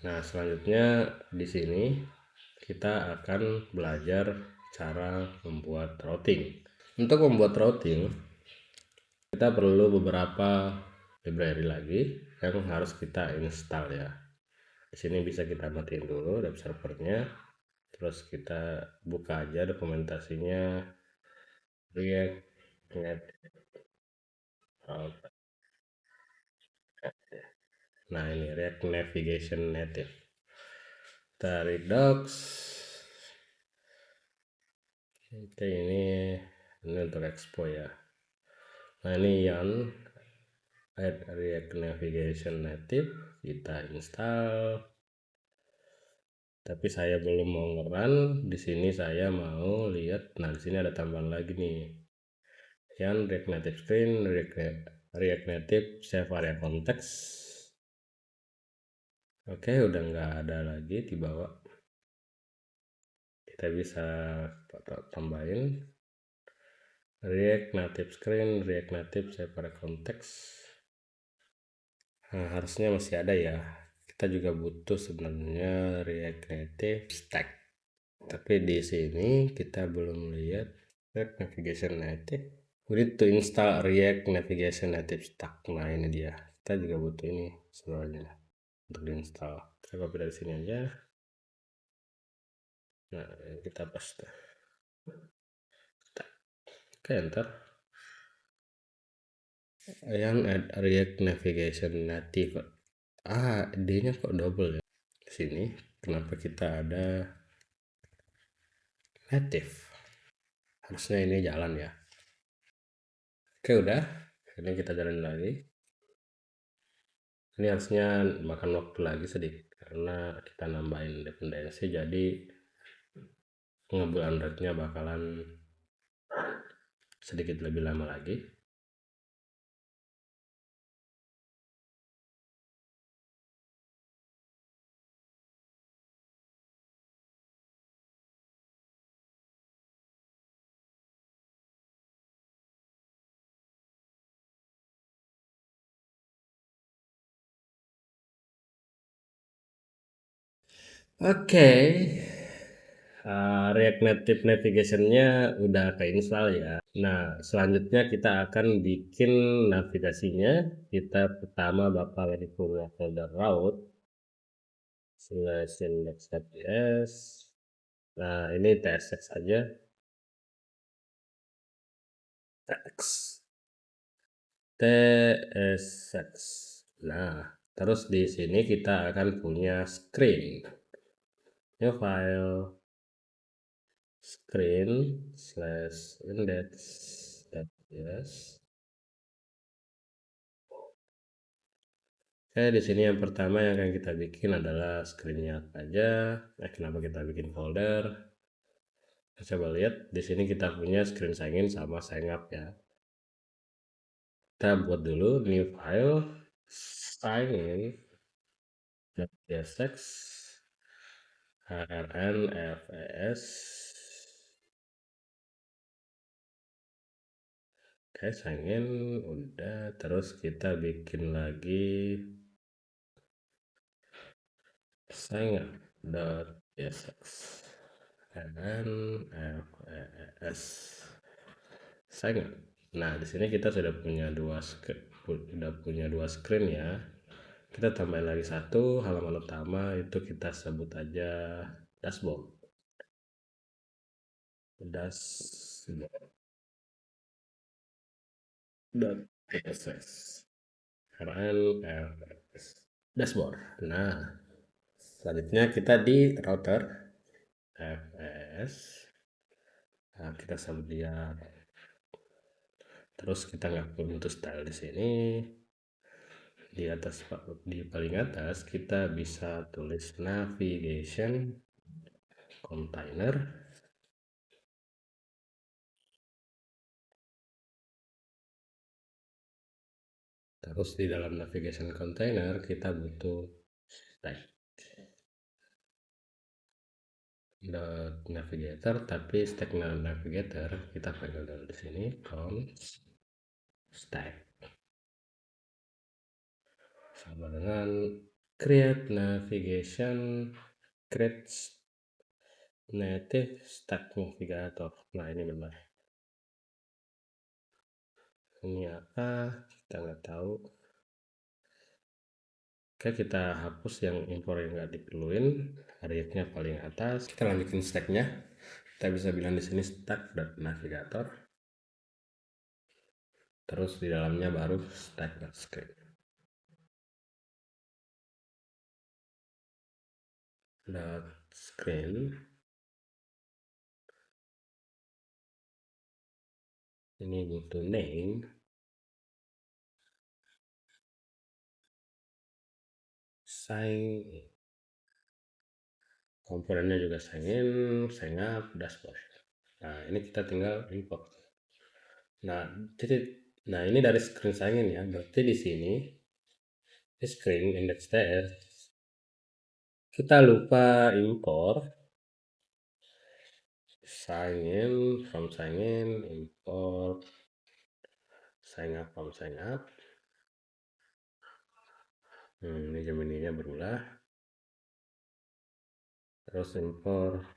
Nah, selanjutnya di sini kita akan belajar cara membuat routing. Untuk membuat routing, kita perlu beberapa library lagi yang harus kita install ya. Di sini bisa kita matiin dulu web servernya, terus kita buka aja dokumentasinya React Native. Nah, ini React Navigation Native. Dari docs. Oke, ini untuk expo ya. Nah, ini yang React Navigation Native kita install. Tapi saya belum mau ngeran. Di sini saya mau lihat. Nah, di sini ada tambahan lagi nih. Yang React Native Screen, React Native Save Area Context. Oke, udah nggak ada lagi di bawah. Kita bisa tambahin React Native Screen, React Native Save Area Context. Nah, harusnya masih ada ya. Kita juga butuh sebenarnya React Native Stack. Tapi di sini kita belum lihat React Navigation Native. We need to install React Navigation Native Stack. Nah, ini dia. Kita juga butuh ini sebenarnya untuk diinstal. Kita copy dari sini aja. Nah, kita paste. Oke, enter. Yang add React Navigation Native. D-nya kok double ya? Sini, kenapa kita ada native? Harusnya ini jalan ya. Oke, udah. Ini kita jalan lagi. Ini harusnya makan waktu lagi sedikit karena kita nambahin dependensi, jadi ngebuild Androidnya bakalan sedikit lebih lama lagi. Oke, React Native Navigation-nya udah keinstall ya. Nah, selanjutnya kita akan bikin navigasinya. Kita pertama bakalan punya folder route slash index.js. Nah, ini tsx aja. tsx. Nah, terus di sini kita akan punya screen. New file screen slash index.js. Oke, di sini yang pertama yang akan kita bikin adalah screennya aja. Kenapa kita bikin folder? Coba lihat di sini kita punya screen sign in sama sign up ya. Kita buat dulu new file sign in.tsx rnfs. Oke, sign in udah, terus kita bikin lagi sign up.tsx rnfs sign up. Nah, di sini kita sudah punya dua screen ya. Kita tambahin lagi satu halaman utama, itu kita sebut aja dashboard. Dashboard.css dashboard. Nah, selanjutnya kita di router fs. Nah, kita sebut dia, terus kita nggak perlu untuk style di sini. Di atas, di paling atas kita bisa tulis navigation container. Terus di dalam navigation container kita butuh tag navigator, tapi stack navigator kita panggil di sini const stack sama dengan create navigation, create native stack navigator. Nah ini benar, ini apa kita nggak tahu. Oke, kita hapus yang impor yang nggak diperluin, react-nya paling atas. Kita lanjutin stack-nya. Kita bisa bilang di sini stack.navigator. Terus di dalamnya baru stack.script. .screen. Ini butuh name. Sign. Komponennya juga sign in, sign up, dashboard. Nah, ini kita tinggal import. Nah, ini dari screen sign in ya. Berarti di sini di screen index.ts kita lupa import sign in, from sign in, import sign up from sign up. Ini Gemini-nya berulah. Terus import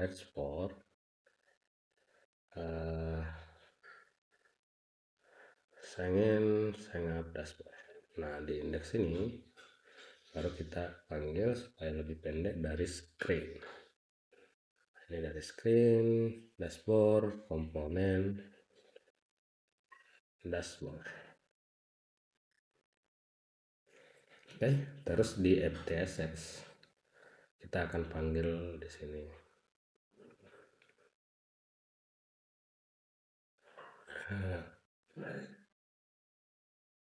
export sign in, sign up, dashboard. Nah, di indeks ini baru kita panggil supaya lebih pendek dari screen. Ini dari screen, dashboard, komponen, dashboard. Oke, terus di FTSX kita akan panggil di sini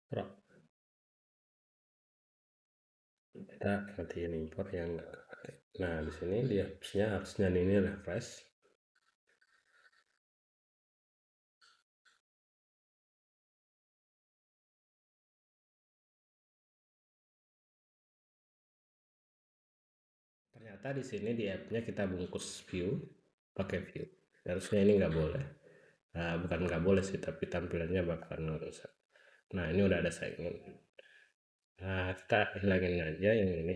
prop. Kita matiin import yang enggak. Nah, di sini dia harusnya ini refresh. Ternyata di sini di app-nya kita bungkus view, pakai view. Harusnya ini nggak boleh. Nah, bukan nggak boleh sih, tapi tampilannya bakalan rusak. Nah, ini udah ada sign-in. Nah, kita hilangin aja yang ini.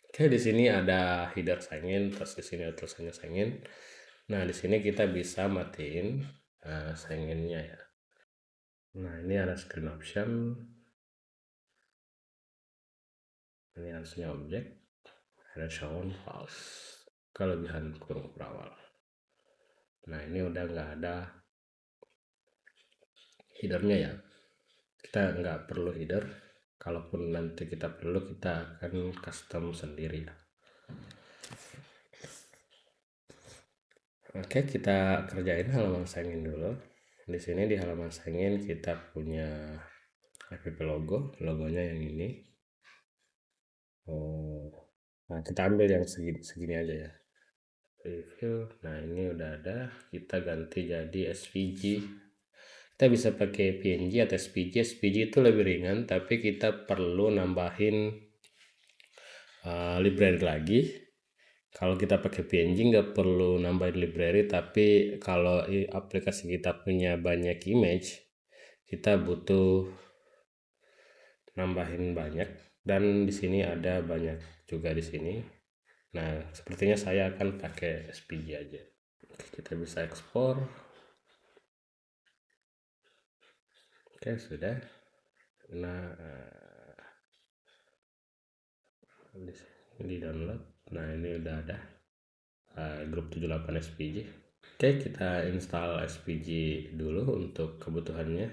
Oke, di sini ada header sign-in, terus di sini ada tulisannya sign-in. Nah, di sini kita bisa matiin sign-in-nya ya. Nah, ini ada screen option. Ini harusnya objek. Ada shown false. Kelebihan kurung berawal. Nah, ini udah nggak ada headernya ya. Kita nggak perlu header. Kalaupun nanti kita perlu, kita akan custom sendiri ya. Oke, kita kerjain halaman sign-in dulu. Di sini di halaman sign-in kita punya app logonya yang ini. Nah, kita ambil yang segini aja ya. Review. Nah, ini udah ada. Kita ganti jadi SVG. Kita bisa pakai PNG atau SVG. SVG itu lebih ringan, tapi kita perlu nambahin library lagi. Kalau kita pakai PNG nggak perlu nambahin library, tapi kalau aplikasi kita punya banyak image, kita butuh nambahin banyak. Dan di sini ada banyak juga di sini. Nah, sepertinya saya akan pakai SVG aja. Kita bisa ekspor. Oke, sudah. Nah, di download. Nah, ini udah ada grup 78 SVG. Oke, kita install SVG dulu untuk kebutuhannya.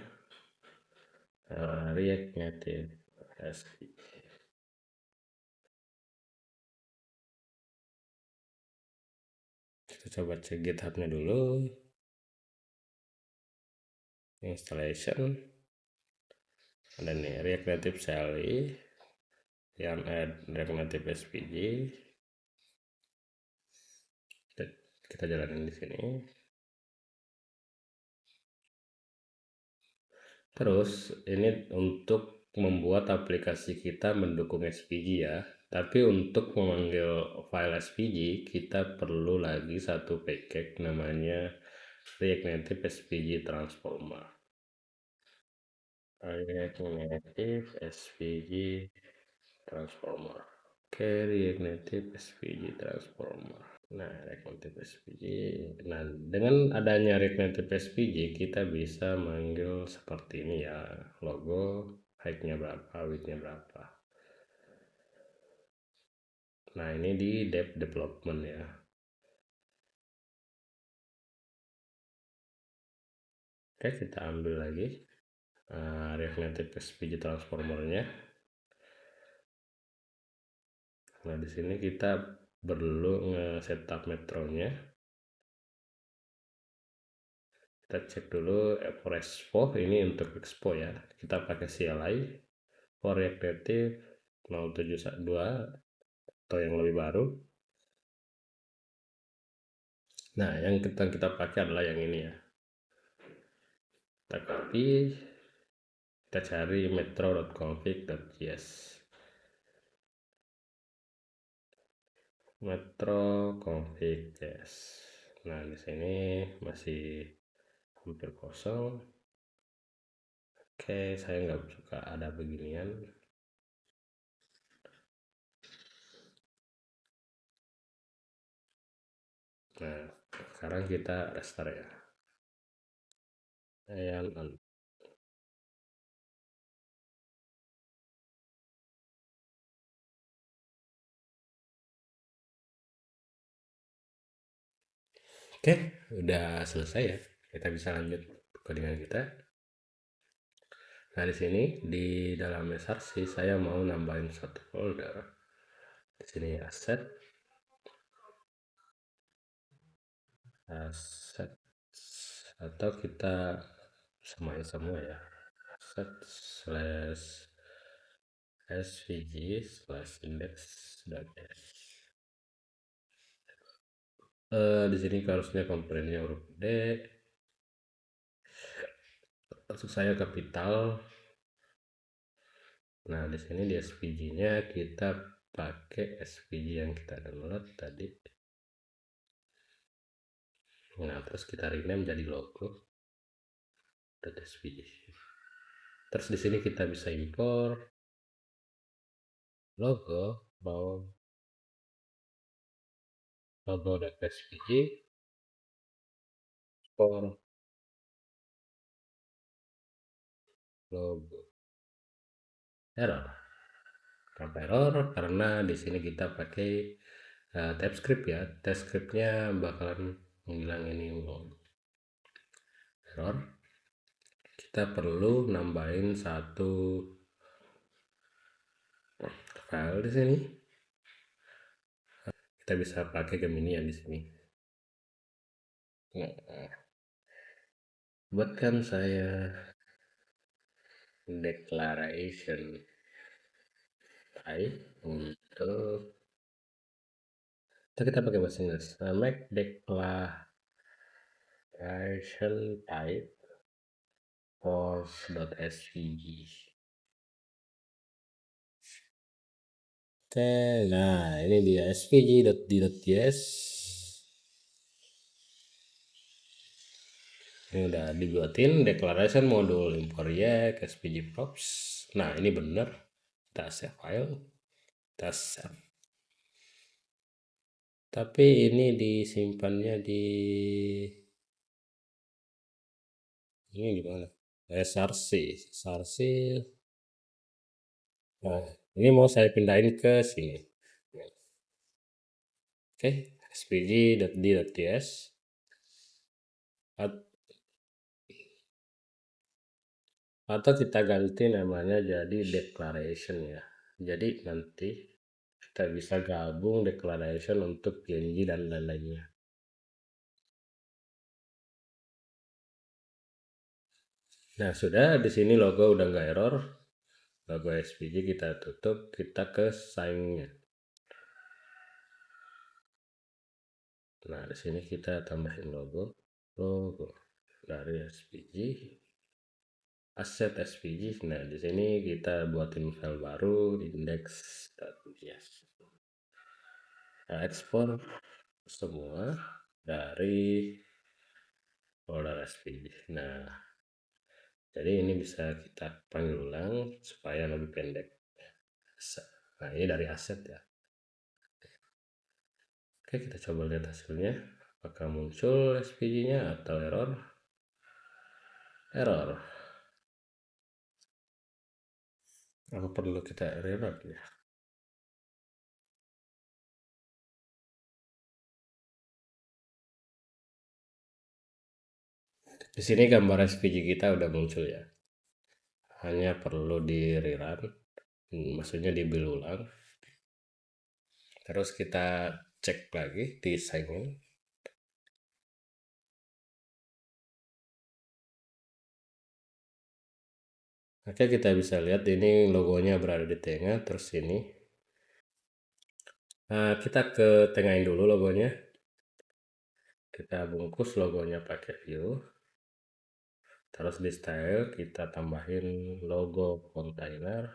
React Native SVG. Kita coba cek GitHub-nya dulu. Installation. Ada nih React Native CLI yang add React Native SVG. Kita jalanin di sini. Terus ini untuk membuat aplikasi kita mendukung SVG ya. Tapi untuk memanggil file SVG kita perlu lagi satu package namanya React Native SVG Transformer. React Native SVG Transformer. Oke, React Native SVG Transformer. Nah, React Native SVG. Nah, dengan adanya React Native SVG, kita bisa manggil seperti ini ya. Logo, height-nya berapa, width-nya berapa. Nah, ini di development ya. Oke, kita ambil lagi React Native SVG Transformer-nya. Nah, di sini kita perlu nge-setup metronya. Kita cek dulu for expo, ini untuk expo ya. Kita pakai CLI for React Native 072 atau yang lebih baru. Nah, yang kita pakai adalah yang ini ya. Kita copy, kita cari metro.config.js. Metro config.js. Nah, di sini masih hampir kosong. Oke, saya nggak suka ada beginian. Nah, sekarang kita restart ya. Yang Oke, udah selesai ya. Kita bisa lanjut codingan kita. Nah, di sini di dalam src saya mau nambahin satu folder. Di sini aset, aset, atau kita samain semua ya. Aset slash svg slash index.s. Di sini harusnya komponennya huruf D, maksud saya kapital. Nah, di sini di SVG-nya kita pakai SVG yang kita download tadi. Nah, terus kita rename jadi logo .svg. Terus di sini kita bisa import logo logo.svg for logo. Error. Kenapa error? Karena di sini kita pakai TypeScript ya. TypeScriptnya bakalan menghilang ini error. Kita perlu nambahin satu file di sini. Kita bisa pakai Gemini yang di sini. Nah, buatkan saya declaration type untuk kita pakai bahasa Inggris. Make declaration type force.svg. Oke, nah ini dia svg.d.js. Ini udah dibuatin declaration module import React svg props. Nah, ini bener. Kita save file. Kita save. Tapi ini disimpannya di ini gimana? src. Nah, ini mau saya pindahin ke sini. Oke, svg.d.js. Atau kita ganti namanya jadi declaration ya. Jadi nanti kita bisa gabung declaration untuk PNG dan lain-lainnya. Nah, sudah di sini logo udah nggak error. Logo SVG kita tutup, kita ke sign-nya. Nah, di sini kita tambahin logo dari SVG, aset SVG. Nah, di sini kita buatin file baru index.js. Nah, ekspor semua dari folder SVG. Nah, Jadi ini bisa kita panggil ulang supaya lebih pendek. Nah, ini dari aset ya. Oke, kita coba lihat hasilnya. Apakah muncul SVG-nya atau error? Error. Apa perlu kita error ya? Di sini gambar SVG kita udah muncul ya. Hanya perlu di rerun, maksudnya di build ulang. Terus kita cek lagi di sign in. Oke, kita bisa lihat ini logonya berada di tengah, terus ini. Nah, kita ke tengahin dulu logonya. Kita bungkus logonya pakai view. Terus di style kita tambahin logo container.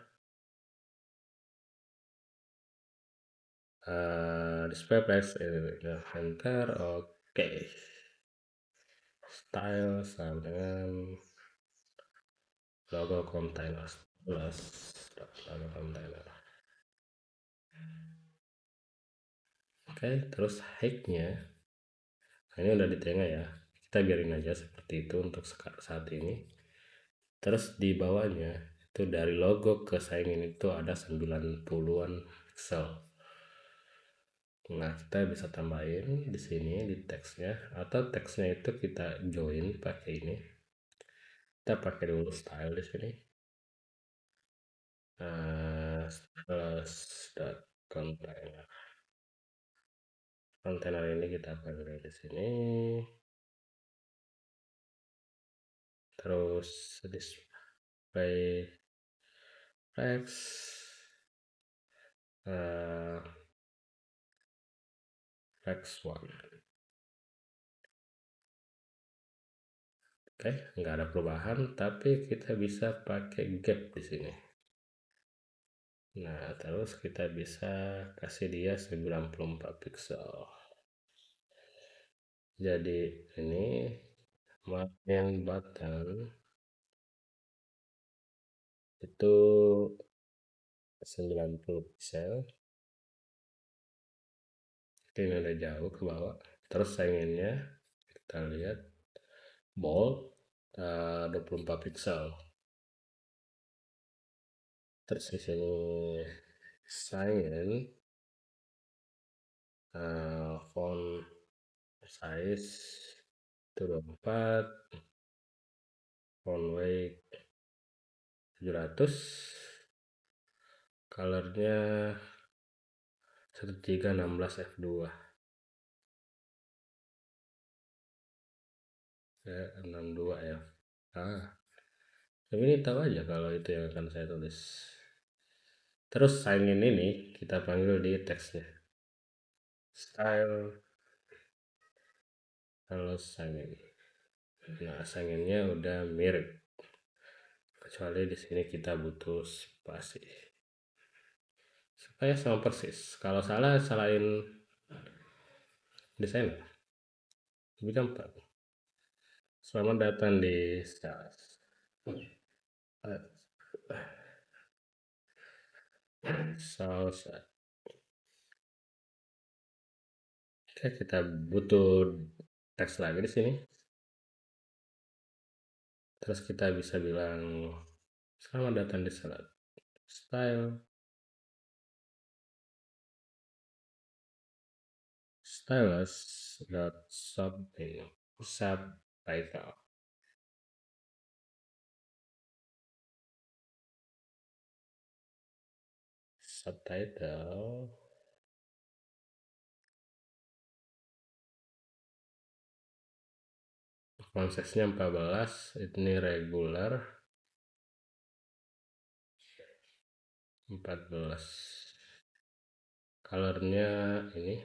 Display place enter, oke. Style sama dengan logo container plus logo container. Oke, terus height-nya, nah ini udah di tengah ya, kita biarin aja seperti itu untuk saat ini. Terus di bawahnya itu dari logo ke saingin itu ada 90-an pixel. Nah, kita bisa tambahin di sini di teksnya, atau teksnya itu kita join pakai ini. Kita pakai dulu style di sini. Plus dot container. Kontainer ini kita pakai di sini. Terus display text text one. Oke, nggak ada perubahan, tapi kita bisa pakai gap di sini. Nah, terus kita bisa kasih dia 94 pixel. Jadi ini main button itu 90 pixel. Ini udah jauh ke bawah. Terus saingannya kita lihat bold 24 pixel. Terus di sini sign font size itu 24, font weight 700, colornya 1316 f2 ya, 62 ya. Tapi ini tahu aja kalau itu yang akan saya tulis. Terus sign in ini kita panggil di teksnya style, kalau sign in. Nah, sign innya udah mirip, kecuali di sini kita butuh spasi supaya sama persis. Kalau salah salahin desain lebih gampang. Selamat datang di salsa. Oke, kita butuh teks lagi di sini. Terus kita bisa bilang selamat datang di salad style stylus dot subtitle. Subtitle font size-nya 14, ini regular 14. Colornya ini.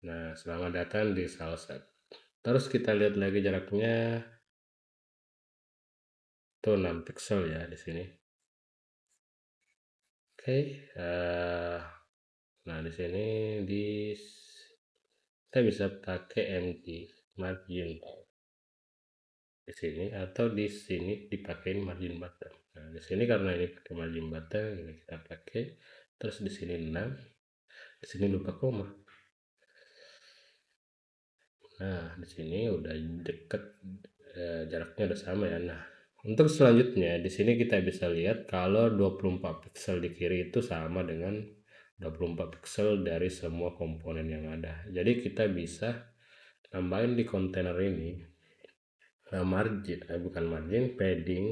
Nah, selamat datang di salsa. Terus kita lihat lagi jaraknya itu 6 pixel ya di sini. Oke, nah di sini di kita bisa pakai MG, margin di sini, atau di sini dipakai margin button. Nah, di sini karena ini pakai margin button, ini kita pakai. Terus di sini 6, di sini lupa koma. Nah, di sini udah deket, jaraknya udah sama ya. Nah, untuk selanjutnya di sini kita bisa lihat kalau 24 pixel di kiri itu sama dengan 24 pixel dari semua komponen yang ada. Jadi kita bisa tambahin di kontainer ini margin, bukan margin, padding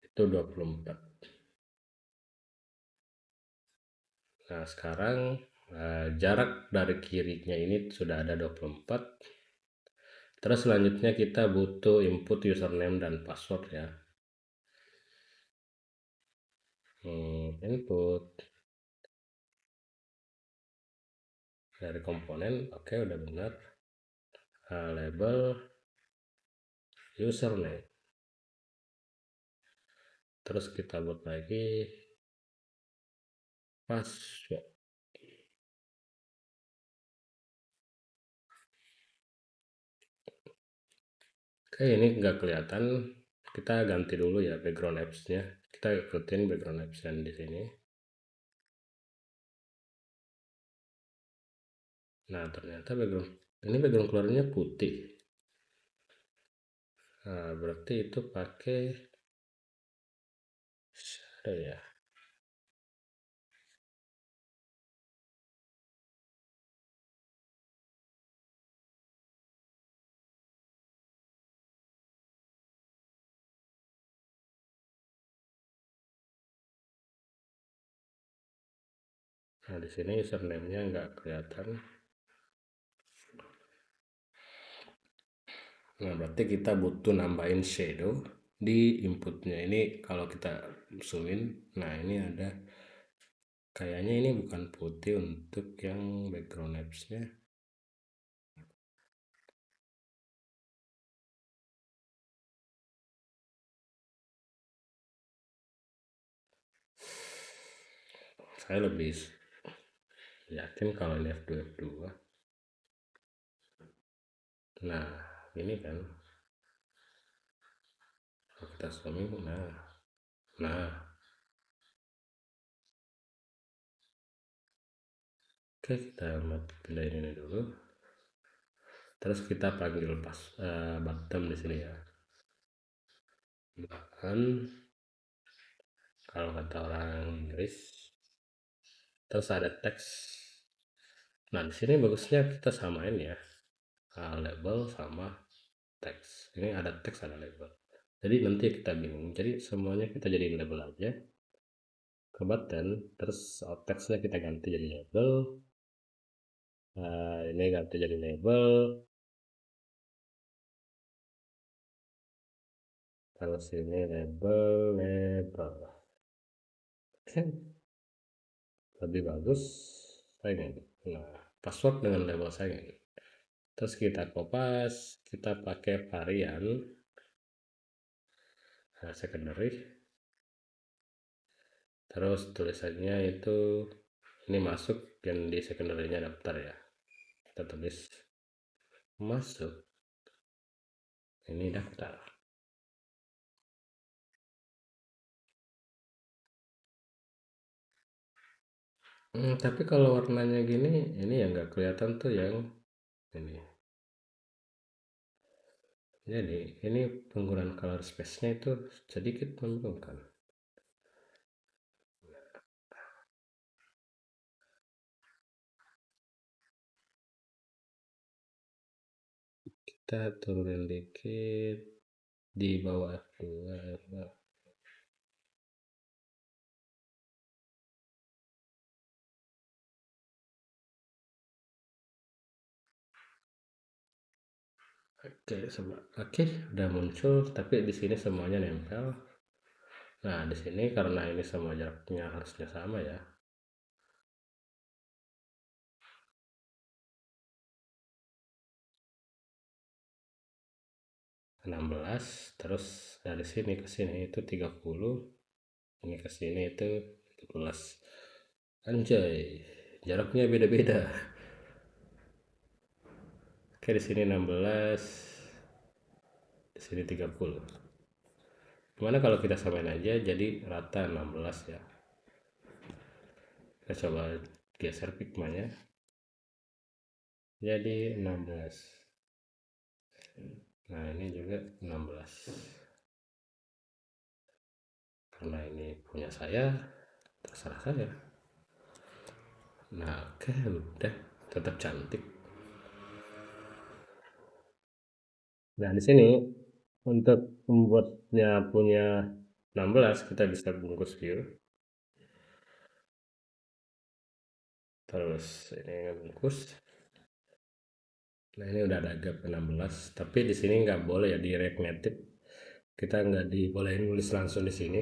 itu 24. Nah, sekarang jarak dari kirinya ini sudah ada 24. Terus selanjutnya kita butuh input username dan password ya. Input dari komponen, oke, udah benar. Label username. Terus kita buat lagi password. Oke, ini nggak kelihatan. Kita ganti dulu ya background apps-nya. Kita ikutin background apps yang di sini. Nah, ternyata background keluarnya putih. Nah, berarti itu pakai shadow ya. Nah, di sini username-nya nggak kelihatan. Nah, berarti kita butuh nambahin shadow di inputnya. Ini kalau kita zoomin, nah ini ada, kayaknya ini bukan putih untuk yang background apps-nya. Saya lebih yakin kalau ini F2 F2. Nah, ini kan kalau kita zooming, nah, oke, kita pindahin ini dulu. Terus kita panggil bottom di sini ya. Bahkan kalau kata orang Inggris, terus ada teks. Nah, di sini bagusnya kita samain ya, label sama teks. Ini ada teks, ada label. Jadi nanti kita bingung. Jadi semuanya kita jadiin label aja ke button. Terus teksnya kita ganti jadi label. Ini ganti jadi label. Terus ini label. Lebih bagus saya ini. Nah, password dengan label saya ini. Terus kita kopas, kita pakai varian secondary. Terus tulisannya itu ini masuk yang di secondary-nya daftar ya. Kita tulis masuk. Ini daftar. Tapi kalau warnanya gini, ini yang nggak kelihatan tuh yang ini. Jadi ini penggunaan color space-nya itu sedikit membingungkan. Kita turunin dikit di bawah F2. Oke, udah muncul, tapi di sini semuanya nempel. Nah, di sini karena ini semua jaraknya harusnya sama ya. 16, terus dari sini ke sini itu 30, ini ke sini itu 17. Anjay, jaraknya beda-beda. Oke, di sini 16, di sini 30. Gimana kalau kita samain aja jadi rata 16 ya. Kita coba geser pigmanya jadi 16. Nah, ini juga 16. Karena ini punya saya, terserah saya. Nah, oke, udah tetap cantik. Nah, di sini untuk membuatnya punya 16 kita bisa bungkus view. Terus ini bungkus. Nah, ini udah ada gap 16, tapi di sini nggak boleh ya di React Native. Kita nggak dibolehin nulis langsung di sini.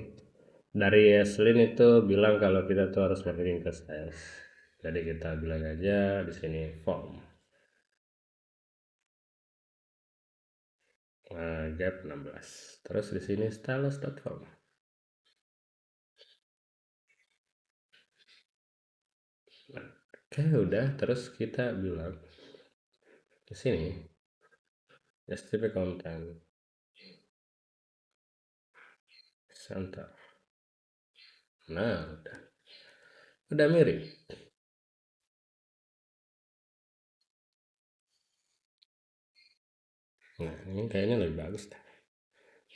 Dari Eslin itu bilang kalau kita tuh harus masukin ke CS. Jadi kita bilang aja di sini form. Nah, gap 16. Terus di sini stylus.form. Nah, oke, udah. Terus kita bilang di sini HTTP content center. Nah, udah mirip. Nah, ini kayaknya lebih bagus dah.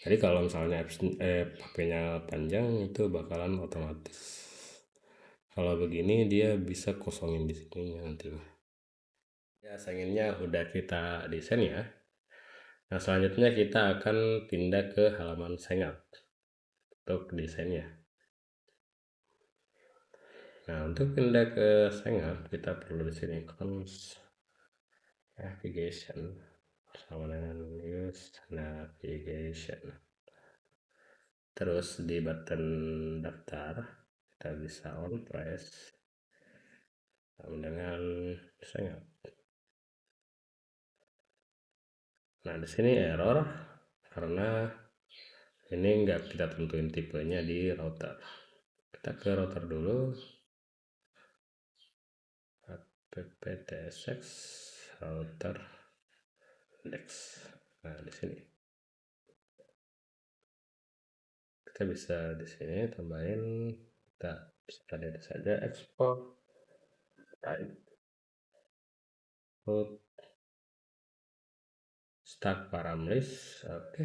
Jadi kalau misalnya HP-nya panjang itu bakalan otomatis. Kalau begini dia bisa kosongin di sini nanti. Ya, sainginnya udah kita desain ya. Nah, selanjutnya kita akan pindah ke halaman Hangout untuk desainnya. Nah, untuk pindah ke Hangout kita perlu di sini cons navigation sama dengan use navigation. Terus di button daftar kita bisa on press sama dengan Hangout. Nah, di sini error karena ini nggak kita tentuin tipenya di router. Kita ke router dulu, pptsx router index. Nah, di sini kita bisa di sini tambahin, kita bisa tadi saja export type root stack parameters. Oke,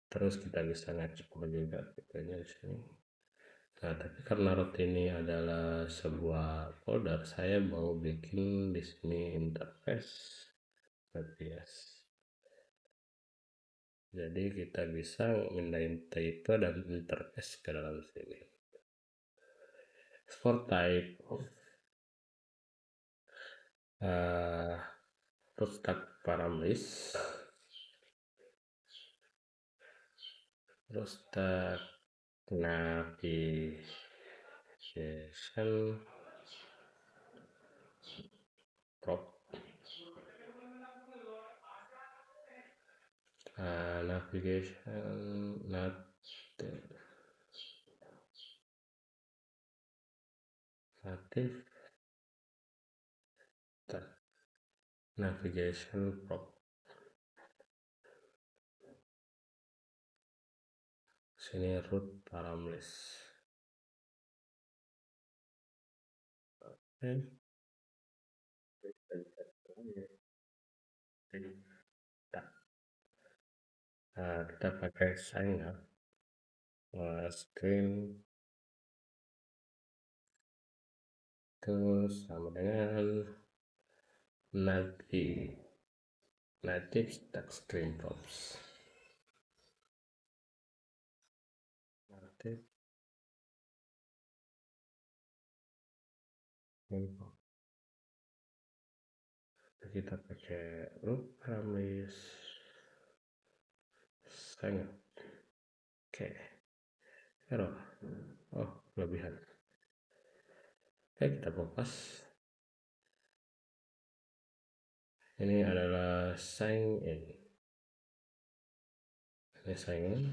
terus kita bisa ngekspor juga tipenya di sini. Nah, tapi karena root ini adalah sebuah folder, saya mau bikin di sini interface yes. Jadi kita bisa mindahin type dan interface ke dalam sini. Export type terus tag parameters, terus tag navigation prop, navigation native navigation prop. Sini root parameters. Oke. Nah, kita pakai sign up screen terus sama dengan native stack stream props. Native info. Kita pakai root parameters sign up. Oke, error. Oh, kelebihan. Oke, kita kopas. Ini adalah sign in. Ini sign in.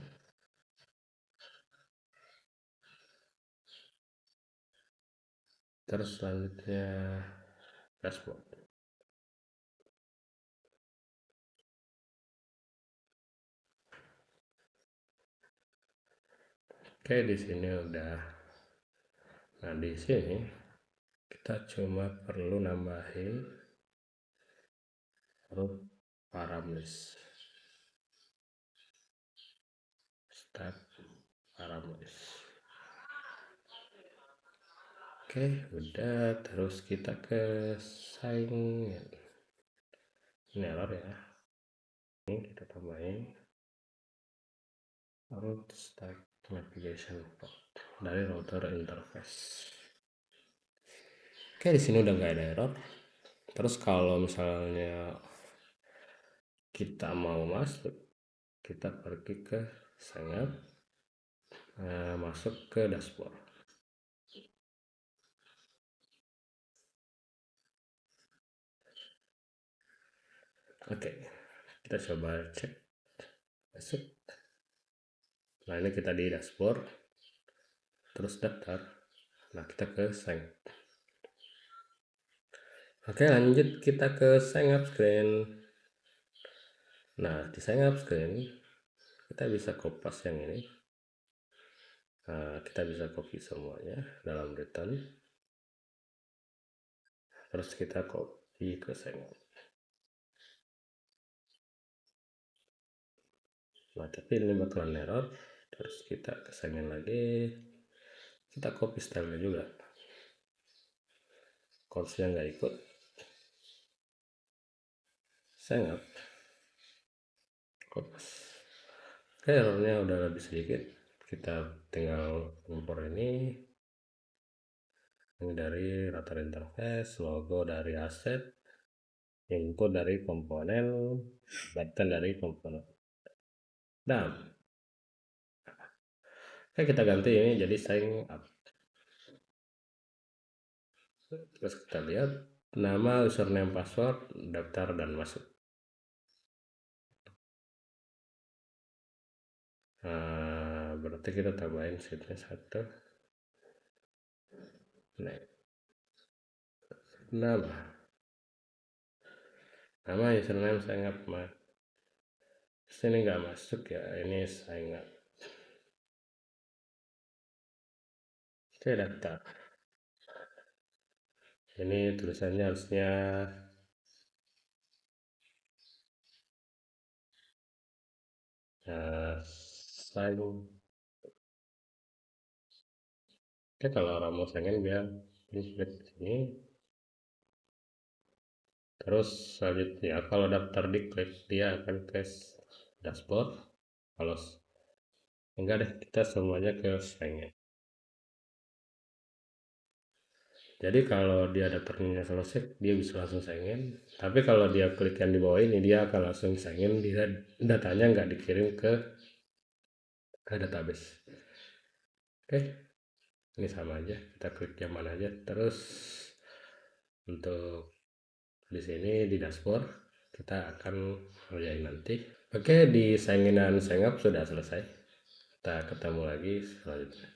Terus selanjutnya dashboard. Oke, di sini udah. Nah, di sini kita cuma perlu nambahin huruf parameter. Start parameter. Oke, udah. Terus kita ke sign. Ini error ya. Ini kita tambahin root stack navigation port dari router interface. Oke, di sini udah nggak ada error. Terus kalau misalnya kita mau masuk, kita pergi ke sign up, masuk ke dashboard. Oke, kita coba cek masuk. Nah, ini kita di dashboard, terus daftar. Nah, kita ke sign. Oke, lanjut kita ke sign up screen. Nah, di sign up screen kita bisa kopas yang ini. Nah, kita bisa copy semuanya dalam return. Terus kita copy ke sign up. Nah, tapi ini bakalan error. Terus kita ke sign in lagi. Kita copy stylenya juga. Course-nya nggak ikut. Sign up. Kopas. Oke, errornya udah lebih sedikit. Kita tinggal impor ini dari router interface, logo dari aset, input dari komponen, button dari komponen. Nah, oke, kita ganti ini jadi sign up. Terus kita lihat nama, username, password, daftar dan masuk. Nah, berarti kita tambahin sheetnya 1. Nah, nama username sign up. Ini nggak masuk ya, ini sign up. Oke, daftar. Ini tulisannya harusnya sign. Oke, kalau orang mau sign in biar klik sini. Terus selanjutnya kalau daftar diklik dia akan ke dashboard. Kalau enggak deh, kita semuanya ke sign in. Jadi kalau dia daftarnya selesai, dia bisa langsung sign in. Tapi kalau dia klik yang di bawah ini, dia akan langsung sign in. Dia datanya nggak dikirim ke database. Oke, ini sama aja. Kita klik yang mana aja. Terus untuk di sini di dashboard kita akan kerjain nanti. Oke, di sign in dan sign up sudah selesai. Kita ketemu lagi selanjutnya.